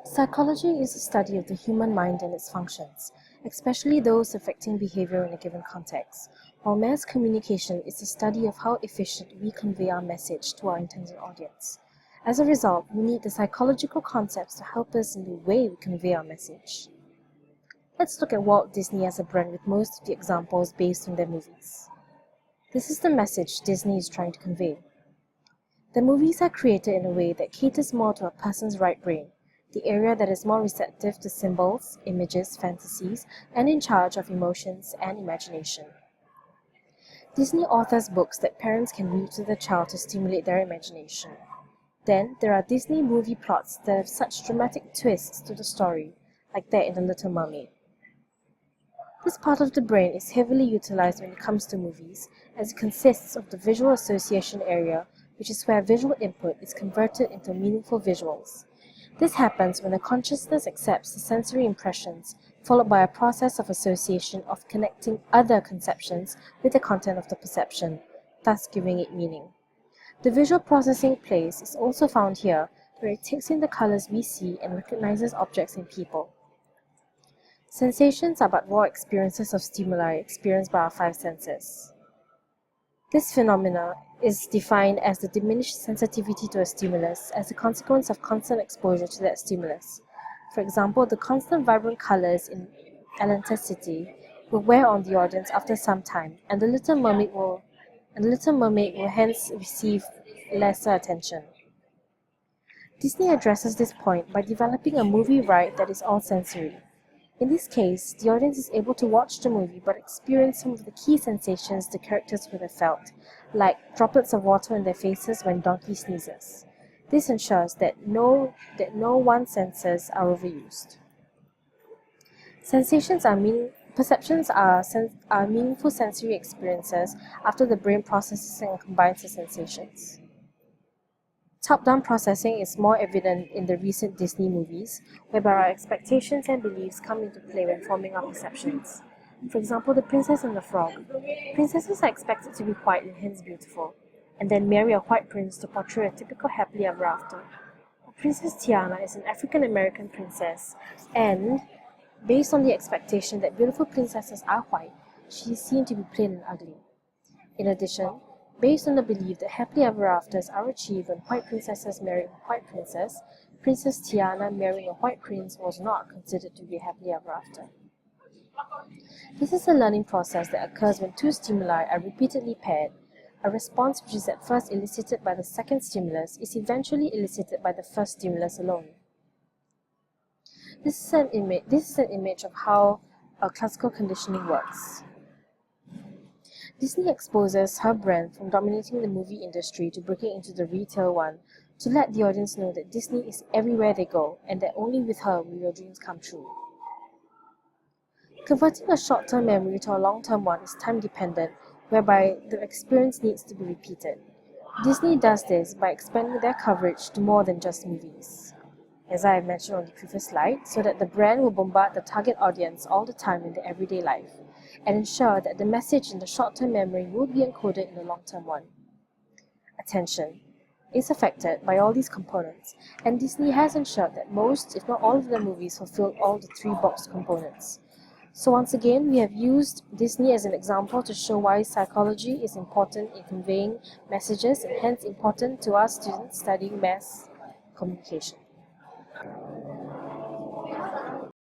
Psychology is the study of the human mind and its functions, especially those affecting behavior in a given context, while mass communication is the study of how efficient we convey our message to our intended audience. As a result, we need the psychological concepts to help us in the way we convey our message. Let's look at Walt Disney as a brand with most of the examples based on their movies. This is the message Disney is trying to convey. The movies are created in a way that caters more to a person's right brain, the area that is more receptive to symbols, images, fantasies, and in charge of emotions and imagination. Disney authors books that parents can read to their child to stimulate their imagination. Then, there are Disney movie plots that have such dramatic twists to the story, like that in The Little Mermaid. This part of the brain is heavily utilized when it comes to movies, as it consists of the visual association area, which is where visual input is converted into meaningful visuals. This happens when the consciousness accepts the sensory impressions, followed by a process of association of connecting other conceptions with the content of the perception, thus giving it meaning. The visual processing place is also found here, where it takes in the colors we see and recognizes objects and people. Sensations are but raw experiences of stimuli experienced by our five senses. This phenomena is defined as the diminished sensitivity to a stimulus as a consequence of constant exposure to that stimulus. For example, the constant vibrant colors in Atlantis City will wear on the audience after some time, and the Little Mermaid will hence receive lesser attention. Disney addresses this point by developing a movie ride that is all sensory. In this case, the audience is able to watch the movie but experience some of the key sensations the characters would have felt, like droplets of water in their faces when Donkey sneezes. This ensures that no one's senses are overused. Perceptions are meaningful sensory experiences after the brain processes and combines the sensations. Top-down processing is more evident in the recent Disney movies, whereby our expectations and beliefs come into play when forming our perceptions. For example, The Princess and the Frog. Princesses are expected to be white and hence beautiful, and then marry a white prince to portray a typical happily ever after. Princess Tiana is an African-American princess, and, based on the expectation that beautiful princesses are white, she is seen to be plain and ugly. In addition, based on the belief that happily ever afters are achieved when white princesses marry a white princess, Princess Tiana marrying a white prince was not considered to be happily ever after. This is a learning process that occurs when two stimuli are repeatedly paired. A response which is at first elicited by the second stimulus is eventually elicited by the first stimulus alone. This is an image of how classical conditioning works. Disney exposes her brand from dominating the movie industry to breaking into the retail one to let the audience know that Disney is everywhere they go and that only with her will your dreams come true. Converting a short-term memory to a long-term one is time-dependent, whereby the experience needs to be repeated. Disney does this by expanding their coverage to more than just movies, as I have mentioned on the previous slide, so that the brand will bombard the target audience all the time in their everyday life, and ensure that the message in the short-term memory will be encoded in the long-term one. Attention is affected by all these components, and Disney has ensured that most, if not all of their movies fulfill all the three box components. So once again, we have used Disney as an example to show why psychology is important in conveying messages and hence important to our students studying mass communication.